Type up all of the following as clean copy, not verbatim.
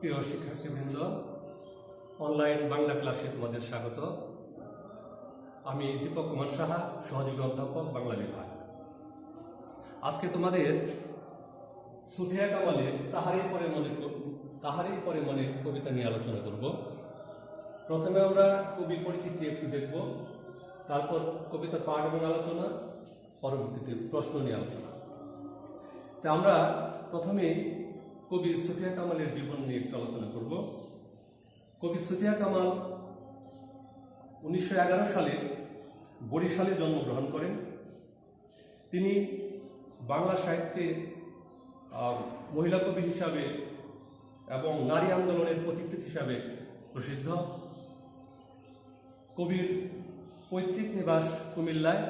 প্রিয় শিক্ষার্থীবৃন্দ, অনলাইন বাংলা ক্লাসে তোমাদের স্বাগত। আমি দীপক কুমার সাহা, সহযোগী অধ্যাপক, বাংলা বিভাগ। আজকে তোমাদের সুফিয়া কামালের তাহারই পরে মনে কবিতা নিয়ে আলোচনা করব। প্রথমে আমরা কবি পরিচিতি একটু দেখব, তারপর কবিতা পাঠ এবং আলোচনা, পরবর্তীতে প্রশ্ন নিয়ে আলোচনা। তা আমরা প্রথমে কবি সুফিয়া কামালের জীবন নিয়ে একটু আলোচনা করব। কবি সুফিয়া কামাল 1911 সালে বরিশালে জন্মগ্রহণ করেন। তিনি বাংলা সাহিত্যে মহিলা কবি হিসাবে এবং নারী আন্দোলনের পথিকৃৎ হিসাবে প্রসিদ্ধ। কবির পৈতৃক নিবাস কুমিল্লায়।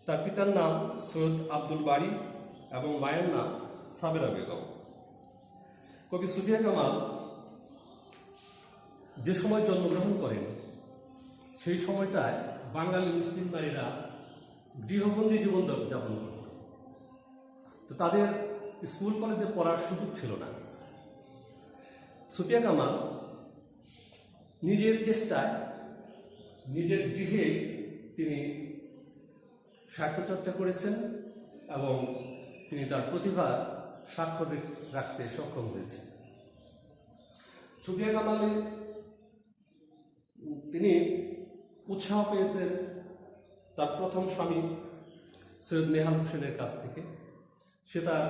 তার পিতার নাম সৈয়দ আব্দুল বারী এবং মায়ের নাম সাবেরা বেগম। কবি সুফিয়া কামাল যে সময় জন্মগ্রহণ করেন সেই সময়টায় বাঙালি মুসলিম নারীরা গৃহবন্দী জীবন যাপন করত। তো তাদের স্কুল কলেজে পড়ার সুযোগ ছিল না। সুফিয়া কামাল নিজের চেষ্টায় নিজের গৃহে তিনি সাহিত্যচর্চা করেছেন এবং তিনি তার প্রতিভার স্বাক্ষর রাখতে সক্ষম হয়েছেন। সুফিয়া কামালে তিনি উৎসাহ পেয়েছেন তার প্রথম স্বামী সৈয়দ নেহাল হোসেনের কাছ থেকে। সে তার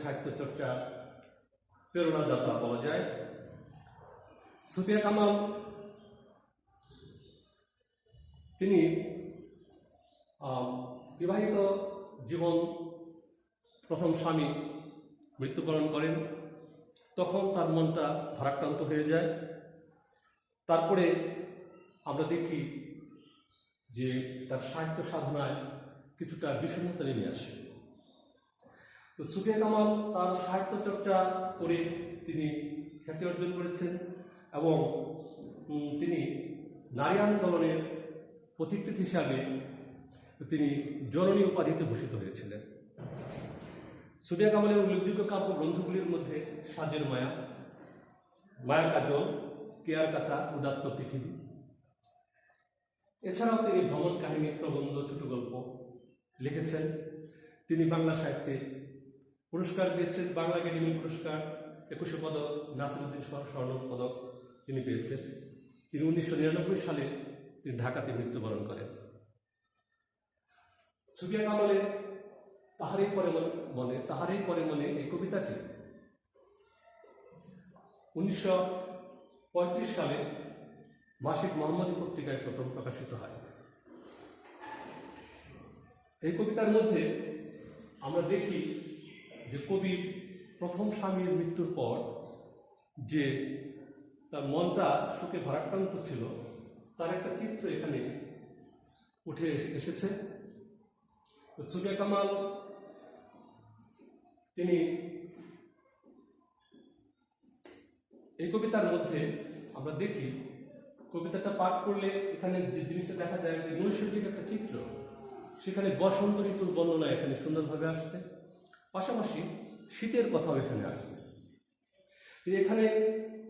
সাহিত্যচর্চা প্রেরণাদাতা বলা যায়। সুফিয়া কামাল তিনি বিবাহিত জীবন, প্রথম স্বামী মৃত্যুবরণ করেন, তখন তার মনটা ভারাক্রান্ত হয়ে যায়। তারপরে আমরা দেখি যে তার সাহিত্য সাধনায় কিছুটা বিষণ্ণতা নেমে আসে। তো সুফিয়া কামাল তার সাহিত্য চর্চা করে তিনি খ্যাতি অর্জন করেছেন এবং তিনি নারী আন্দোলনের পথিকৃৎ হিসাবে তিনি জননী উপাধিতে ভূষিত হয়েছিলেন। সুফিয়া কামালের উল্লেখযোগ্য কাব্য গ্রন্থগুলির মধ্যে সাজের মায়া, মায়া কাজল, কেয়ার কাটা, উদাত্ত পৃথিবী। এছাড়াও তিনি ভ্রমণ কাহিনী, প্রবন্ধ, ছোট গল্প লিখেছেন। তিনি বাংলা সাহিত্যে পুরস্কার পেয়েছেন। বাংলা একাডেমি পুরস্কার, 21 পদক, নাসিরুদ্দিন স্বর্ণ পদক তিনি পেয়েছেন। তিনি 1999 সালে তিনি ঢাকাতে মৃত্যুবরণ করেন। সুফিয়া কামালের তাহারই পরে মনে এই কবিতাটি 1935 সালে মাসিক মোহাম্মদী পত্রিকায় প্রথম প্রকাশিত হয়। এই কবিতার মধ্যে আমরা দেখি যে কবির প্রথম স্বামীর মৃত্যুর পর যে তার মনটা শোকে ভারাক্রান্ত ছিল, তার একটা চিত্র এখানে উঠে এসেছে। সুফিয়া কামাল তিনি এই কবিতার মধ্যে আমরা দেখি, কবিতাটা পাঠ করলে এখানে যে জিনিসটা দেখা যায়, নৈসর্গিক একটা চিত্র, সেখানে বসন্ত ঋতুর বর্ণনা এখানে সুন্দরভাবে আসছে, পাশাপাশি শীতের কথাও এখানে আসছে। তো এখানে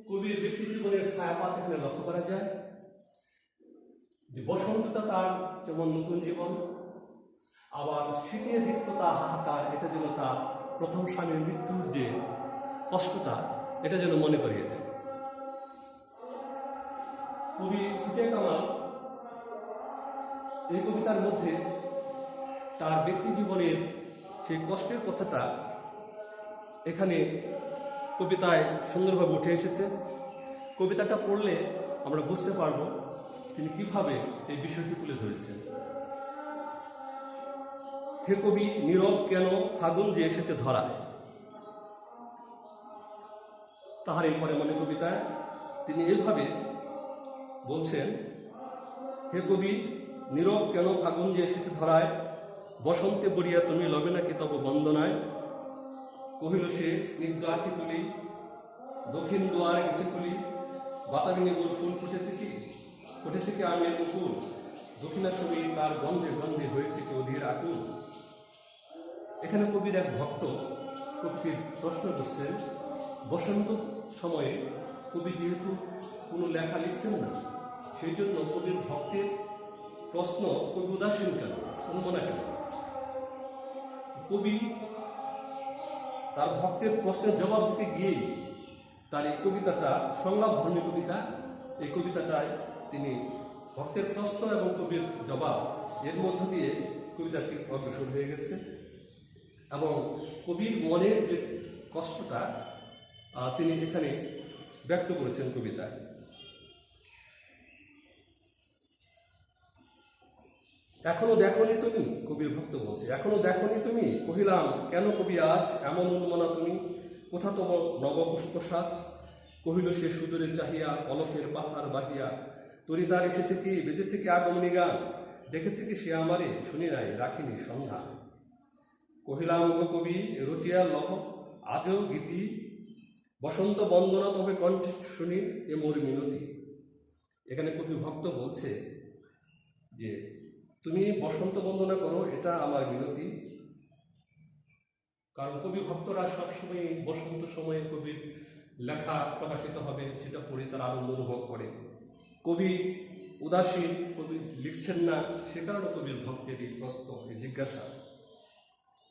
কবির ব্যক্তি জীবনের ছায়াপাত এখানে লক্ষ্য করা যায় যে বসন্তটা তার যেমন নতুন জীবন, আবার শীতের রিক্ততা, হাহাকার, এটা যেন তার প্রথম স্বামীর মৃত্যুর যে কষ্টটা, এটা যেন মনে করিয়ে দেয়। কবি সুফিয়া কামাল এই কবিতার মধ্যে তার ব্যক্তি জীবনের সেই কষ্টের কথাটা এখানে কবিতায় সুন্দরভাবে উঠে এসেছে। কবিতাটা পড়লে আমরা বুঝতে পারব তিনি কিভাবে এই বিষয়টি তুলে ধরেছেন। হে কবি, নীরব কেন ফাগুন যে এসেছে ধরায়। তাহারই পরে মনে কবিতায় তিনি এইভাবে বলছেন, হে কবি, নীরব কেন ফাগুন যে এসেছে ধরায়, বসন্তে বরিয়া তুমি লবে নাকি তব বন্দনায়। কহিল সে স্নিগ্ধ আঁখি তুলি, দক্ষিণ দুয়ার গেছে খুলি, বাতাবি নেবুর ফুল ফুটেছে কি আমের মুকুল, দক্ষিণাসমী তার গন্ধে গন্ধে হয়েছে কি অধীর আকুল। এখানে কবির এক ভক্ত কবিকে প্রশ্ন করছেন বসন্ত সময়ে কবি যেহেতু কোনো লেখা লিখছেন না, সেই জন্য কবির ভক্তের প্রশ্ন কবি উদাসীন কেন, উন্মনা কেন? কবি তার ভক্তের প্রশ্নের জবাব দিতে গিয়েই তার এই কবিতাটা সংলাপধর্মী কবিতা, এই কবিতাটায় তিনি ভক্তের প্রশ্ন এবং কবির জবাব এর মধ্য দিয়ে কবিতাটি অগ্রসর হয়ে গেছে এবং কবির মনের যে কষ্টটা তিনি এখানে ব্যক্ত করেছেন কবিতায়। এখনো দেখনি তুমি, কবির ভক্ত বলছে, এখনো দেখনি তুমি, কহিলাম কেন কবি আজ এমন উন্মনা তুমি, কোথা তোমার নবপুষ্প সাজ? কহিল সে সুদূরে চাহিয়া অলকের পাথার বাহিয়া, তরিদার এসেছে কি, বেজেছে কি আগমনী গান, দেখেছে কি সে আমারে, শুনি নাই রাখিনি সন্ধ্যা। কহিলাম গো কবি রচিয়া লহ আজও গীতি, বসন্ত বন্দনা তবে কণ্ঠে শুনি এ মোর মিনতি। এখানে কবি ভক্ত বলছে যে তুমি বসন্ত বন্দনা করো, এটা আমার মিনতি। কারণ কবি ভক্তরা সবসময় বসন্ত সময়ে কবির লেখা প্রকাশিত হবে সেটা পড়ে তারা আনন্দ অনুভব করে। কবি উদাসীন, কবি লিখছেন না, সে কারণে কবির ভক্তের এই প্রশ্ন, এই জিজ্ঞাসা।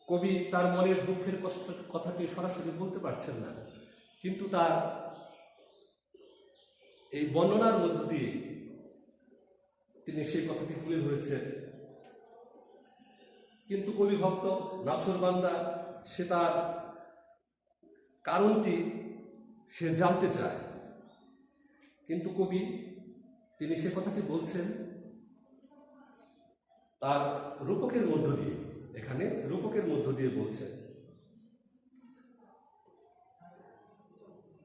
কবি তার মনের দুঃখের কষ্ট কথাটি সরাসরি বলতে পারছেন না, কিন্তু তার এই বর্ণনার মধ্য দিয়ে তিনি সেই কথাটি তুলে ধরেছেন। কিন্তু কবি ভক্ত নাছোড়বান্দা, সে তার কারণটি সে জানতে চায়, কিন্তু কবি তিনি সে কথাটি বলছেন তার রূপকের মধ্য দিয়ে, এখানে রূপকের মধ্য দিয়ে বলছেন।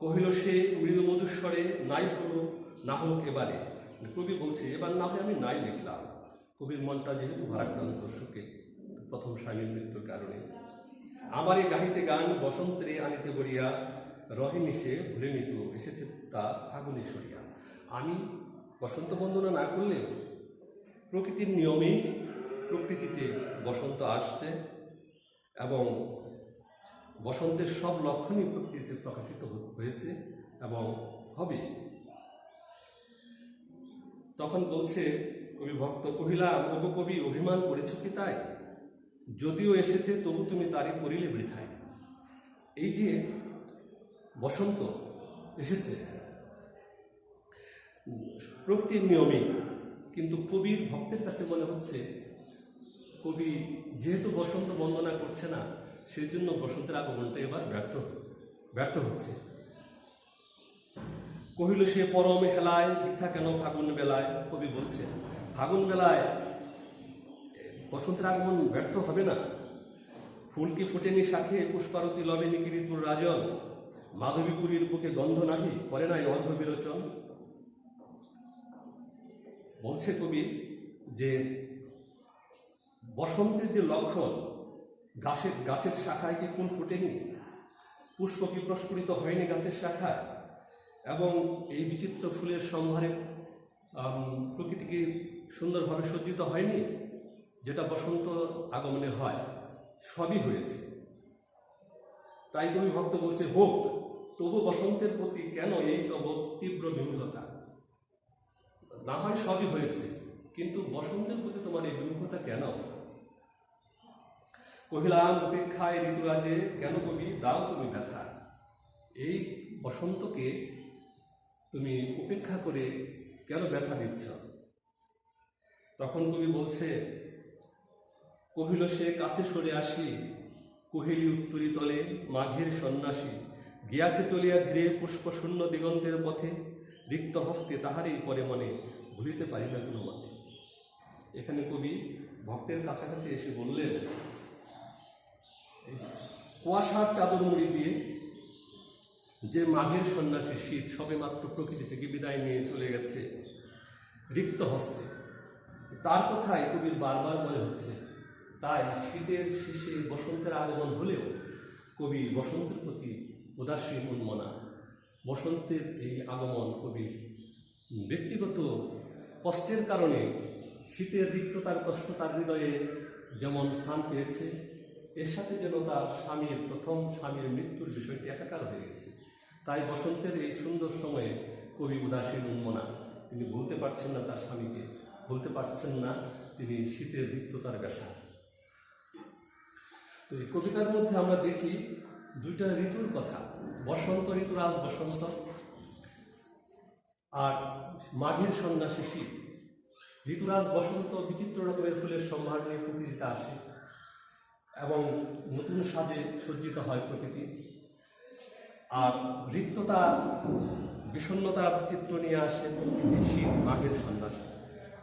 কহিল সে মৃদু মধুস্বরে, নাই হলো না হোক এবারে। কবি বলছে এবার না হয় আমি নাই লিখলাম। কবির মনটা যেহেতু ভারাক্রান্ত শোকে, প্রথম স্বামীর মৃত্যুর কারণে। আমারই গাহিতে গান বসন্তে আনিতে বলিয়া, রহিনী সে ভুলে নিত এসেছে তা ফাগুনে সরিয়া। আমি বসন্ত বন্দনা না করলেও প্রকৃতির নিয়মেই প্রকৃতিতে বসন্ত আসছে এবং বসন্তের সব লক্ষণই প্রকৃতিতে প্রকাশিত হয়েছে এবং হবে। তখন বলছে কবি ভক্ত, কহিলাম ওগো কবি অভিমান করেছ কি তাই, যদিও এসেছে তবু তুমি তারই করিলে বৃথায়। এই যে বসন্ত এসেছে প্রকৃতির নিয়মে, কিন্তু কবির ভক্তের কাছে মনে হচ্ছে কবি যেহেতু বসন্ত বন্দনা করছে না, সেই জন্য বসন্তের আগমনটা এবার ব্যর্থ হচ্ছে। কহিল সে পরমে হেলায়, বৃথা কেন ফাগুন বেলায়। কবি বলছে ফাগুন বেলায় বসন্তের আগমন ব্যর্থ হবে না। ফুল কি ফুটেনি শাখে, পুষ্পারতি লবে নিকিরিপুর রাজন, মাধবীপুরীর বুকে গন্ধ নাহি, করে নাই অর্ঘ বিরোচন। বলছে কবি যে বসন্তের যে লক্ষণ, গাছের শাখায় কি ফুল ফুটেনি, পুষ্প কি প্রস্ফুটিত হয়নি গাছের শাখায়, এবং এই বিচিত্র ফুলের সম্ভারে প্রকৃতি কি সুন্দরভাবে সজ্জিত হয়নি, যেটা বসন্ত আগমনে হয়, সবই হয়েছে। তাই কবি ভক্ত বলছে হোক, তবু বসন্তের প্রতি কেন এই তব তীব্র বিমুখতা। না হয় সবই হয়েছে, কিন্তু বসন্তের প্রতি তোমার এই বিমুখতা কেন? কহিলাম উপেক্ষায় ঋতুরাজে, কেন কবি দাও তুমি ব্যথা। এই বসন্তকে তুমি উপেক্ষা করে কেন ব্যথা দিচ্ছ? তখন কবি বলছে কহিল সে কাছে সরে আসি, কহিলি উত্তরি তলে মাঘের সন্ন্যাসী, গিয়াছে চলিয়া ধীরে পুষ্পশূন্য দিগন্তের পথে, রিক্ত হস্তে তাহারই পরে মনে ভুলিতে পারি না কোনো মতে। এখানে কবি ভক্তের কাছাকাছি এসে বললেন কুয়াশার চাদর মুড়ি দিয়ে যে মাঘের সন্ন্যাসী শীত সবে মাত্র প্রকৃতি থেকে বিদায় নিয়ে চলে গেছে রিক্ত হস্তে, তার কথাই কবির বারবার মনে হচ্ছে। তাই শীতের শেষে বসন্তের আগমন হলেও কবি বসন্তের প্রতি উদাসীন উন্মনা। বসন্তের এই আগমন কবির ব্যক্তিগত কষ্টের কারণে, শীতের রিক্ততার কষ্ট তার হৃদয়ে যেমন স্থান পেয়েছে, এর সাথে যেন তার প্রথম স্বামীর মৃত্যুর বিষয়টি একাকার হয়ে গেছে। তাই বসন্তের এই সুন্দর সময়ে কবি উদাসীন উন্মনা, তিনি ভুলতে পারছেন না তার স্বামীকে, ভুলতে পারছেন না তিনি শীতের রিক্ততার ব্যথা। তো এই কবিতার মধ্যে আমরা দেখি দুইটা ঋতুর কথা, বসন্ত ঋতু, রাজ বসন্ত, আর মাঘের সন্ন্যাসী শীত। ঋতুরাজ বসন্ত বিচিত্র রকমের ফুলের সম্ভার নিয়ে প্রকৃতিতে আসে এবং নতুন সাজে সজ্জিত হয় প্রকৃতি। আর রিক্ততা, বিষণ্ণতার চিত্র নিয়ে আসে প্রকৃতি, শীত, মাঘের সন্ন্যাসী।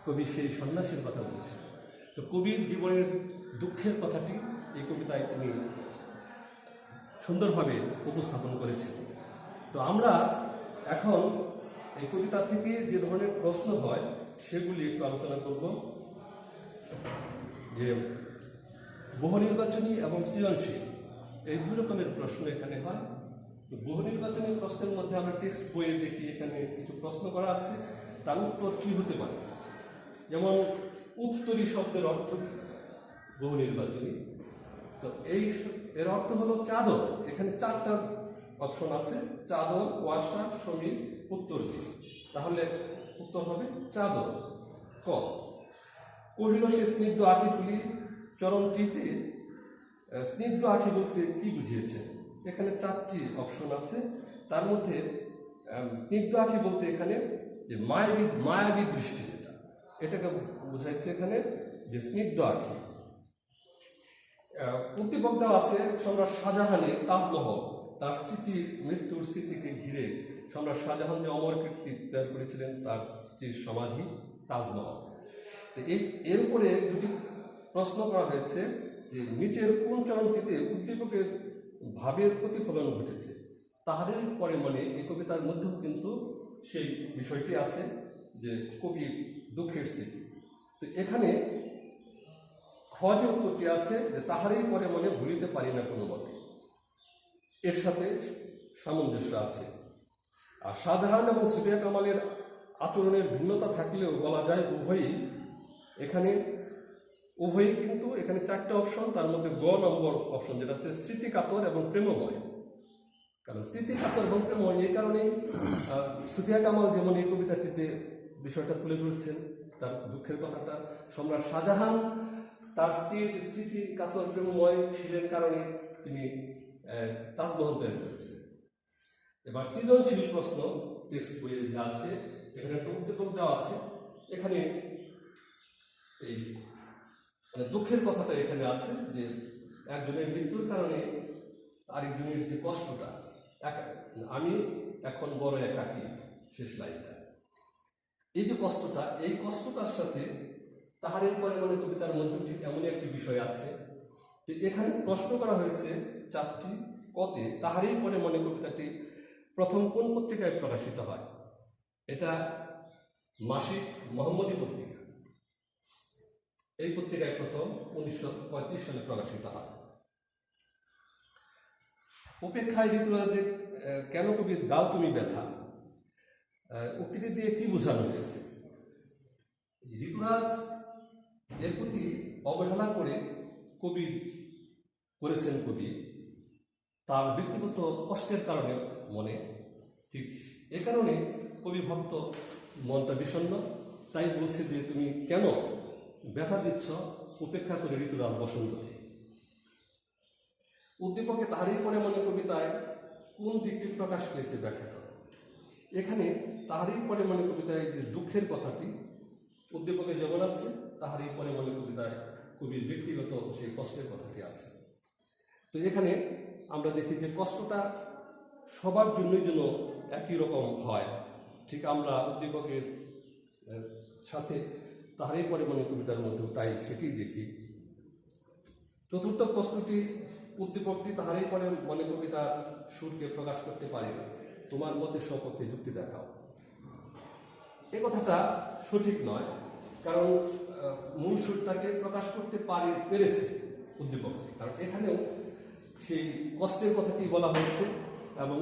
কবি সেই সন্ন্যাসীর কথা বলছেন। তো কবির জীবনের দুঃখের কথাটি এই কবিতায় তিনি সুন্দরভাবে উপস্থাপন করেছেন। তো আমরা এখন এই কবিতা থেকে যে ধরনের প্রশ্ন হয় সেগুলি একটু আলোচনা করব। যে বহু নির্বাচনী এবং সৃজনশীল, এই দুই রকমের প্রশ্ন এখানে হয়। তো বহু নির্বাচনী প্রশ্নের মধ্যে আমরা টেক্সট বইয়ে দেখি এখানে কিছু প্রশ্ন করা আছে, তার উত্তর কী হতে পারে। যেমন উত্তরী শব্দের অর্থ কি? বহু নির্বাচনী, তো এর অর্থ হলো চাদর। এখানে চারটা অপশন আছে, চাদর, কুয়াশা, সমীর, উত্তর দিক। তাহলে উত্তর হবে চাদর। ক, কহিল সে স্নিগ্ধ আখি তুলি চরণটিতে, স্নিগ্ধ আখি বলতে কি বুঝিয়েছে? এখানে চারটি অপশন আছে, তার মধ্যে স্নিগ্ধ আখি বলতে এখানে যে মায়াবী দৃষ্টি, এটাকে বোঝাইছে এখানে যে স্নিগ্ধ আখি। উদ্দীপক দেওয়া আছে সম্রাট শাহজাহানের তাজমহল, তার মৃত্যুর স্মৃতিকে ঘিরে সম্রাট শাহজাহান যে অমর কীর্তি তৈরি করেছিলেন তার স্ত্রীর সমাধি তাজমহল। তো এর উপরে দুটি প্রশ্ন করা হয়েছে যে নিচের কোন চরণটিতে উদ্দীপকের ভাবের প্রতিফলন ঘটেছে। তাহাদের পরে মানে এই কবিতার মধ্যেও কিন্তু সেই বিষয়টি আছে যে কবির দুঃখের স্মৃতি। তো এখানে খ যে উত্তরটি আছে যে তাহারই পরে মনে ভুলিতে পারি না কোনো মতে, এর সাথে সামঞ্জস্য আছে। আর শাহজাহান এবং সুফিয়া কামালের আচরণের ভিন্নতা থাকলেও বলা যায় উভয়ই কিন্তু এখানে চারটে অপশন, তার মধ্যে গ নম্বর অপশন যেটা হচ্ছে স্মৃতিকাতর এবং প্রেমময়। কারণ স্মৃতিকাতর এবং প্রেমময় এই কারণেই সুফিয়া কামাল যেমন এই কবিতাটিতে বিষয়টা তুলে ধরছেন, তার দুঃখের কথাটা। সম্রাট শাহজাহান তার স্ত্রীর স্মৃতিকাতর প্রেমময় ছিলেন কারণে তিনি তাজমহল তৈরি করেছিলেন। এবার সৃজনশীল প্রশ্ন টেক্সট বইয়ে যা আছে, এখানে একটা উদ্দীপক দেওয়া আছে। এখানে এই দুঃখের কথাটা এখানে আছে যে একজনের মৃত্যুর কারণে আরেকজনের যে কষ্টটা, আমি এখন বড় একাকী, শেষ লাইনটা, এই যে কষ্টটা, এই কষ্টটার সাথে তাহারের পরে মানে কবিতার মধ্যে ঠিক এমনই একটি বিষয় আছে যে এখানে প্রশ্ন করা হয়েছে চারটি কতে তাহারই পরে মনে কবিতাটি প্রথম কোন পত্রিকায় প্রকাশিত হয়। এটা মাসিক মোহাম্মদী পত্রিকা, এই পত্রিকায় প্রথম 1935 সালে প্রকাশিত হয়। উপেক্ষায় ঋতুরাজে কেন কবির দাও তুমি ব্যথা, উক্তিটি দিয়ে কি বোঝানো হয়েছে? ঋতুরাজ এর প্রতি অবহেলা করে করেছেন কবি তার ব্যক্তিগত কষ্টের কারণে মনে, ঠিক এ কারণে কবি ভক্ত মনটা বিষণ্ণ, তাই বলছে যে তুমি কেন ব্যথা দিচ্ছ উপেক্ষা করে ঋতুরাজ বসন্তকে। উদ্দীপকে তাহারই পরে মনে কবিতায় কোন দিকটি প্রকাশ পেয়েছে ব্যাখ্যা করো। এখানে তাহারই পরে মনে কবিতায় যে দুঃখের কথাটি উদ্দীপকে যেমন আছে, তাহারই পরে মনে কবিতায় কবির ব্যক্তিগত সেই কষ্টের কথাটি আছে। তো এখানে আমরা দেখি যে কষ্টটা সবার জন্যই যেন একই রকম হয়, ঠিক আমরা উদ্দীপকের সাথে তাহারই পরে মনে কবিতার মধ্যেও তাই সেটি দেখি। চতুর্থ প্রশ্নটি, উদ্দীপকটি তাহারই পরে মনে কবিতার সুরকে প্রকাশ করতে পারে না, তোমার মতে সপক্ষে যুক্তি দেখাও। এ কথাটা সঠিক নয়, কারণ মূল সুরটাকে প্রকাশ করতে পেরেছে উদ্দীপকটি, কারণ এখানেও সেই কষ্টের কথাটি বলা হয়েছে এবং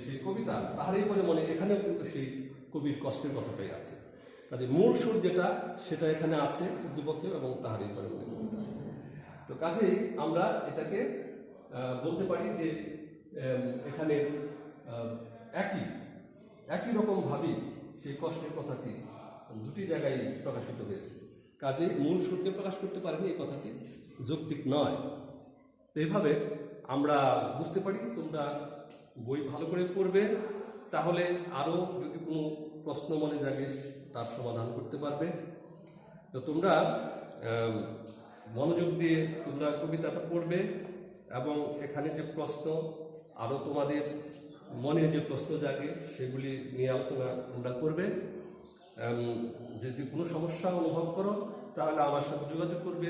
সেই কবিতা তাহারই পরে মনে এখানেও কিন্তু সেই কবির কষ্টের কথাটাই আছে। কাজে মূল সুর যেটা সেটা এখানে আছে উদ্দীপকেও এবং তাহারই পরে মনে কবিতা। তো কাজেই আমরা এটাকে বলতে পারি যে এখানে একই একই রকমভাবেই সেই কষ্টের কথাটি দুটি জায়গায় প্রকাশিত হয়েছে। কাজে মূল সুরকে প্রকাশ করতে পারেনি, এই কথাটি যৌক্তিক নয়। তো এইভাবে আমরা বুঝতে পারি তোমরা বই ভালো করে পড়বে, তাহলে আরও যদি কোনো প্রশ্ন মনে জাগে তার সমাধান করতে পারবে। তো তোমরা মনোযোগ দিয়ে তোমরা কবিতাটা পড়বে এবং এখানে যে প্রশ্ন আরও তোমাদের মনে যে প্রশ্ন জাগে সেগুলি নিয়ে আলোচনা তোমরা করবে। যদি কোনো সমস্যা অনুভব করো তাহলে আমার সাথে যোগাযোগ করবে,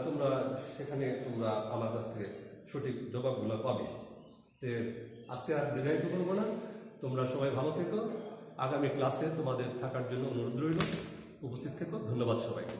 তোমরা সেখানে তোমরা আমার কাছ থেকে সঠিক জবাবগুলো পাবে। তো আজকে আর দীর্ঘায়িত করবো না, তোমরা সবাই ভালো থেকো। আগামী ক্লাসে তোমাদের থাকার জন্য অনুরোধ রইল, উপস্থিত থেকো। ধন্যবাদ সবাইকে।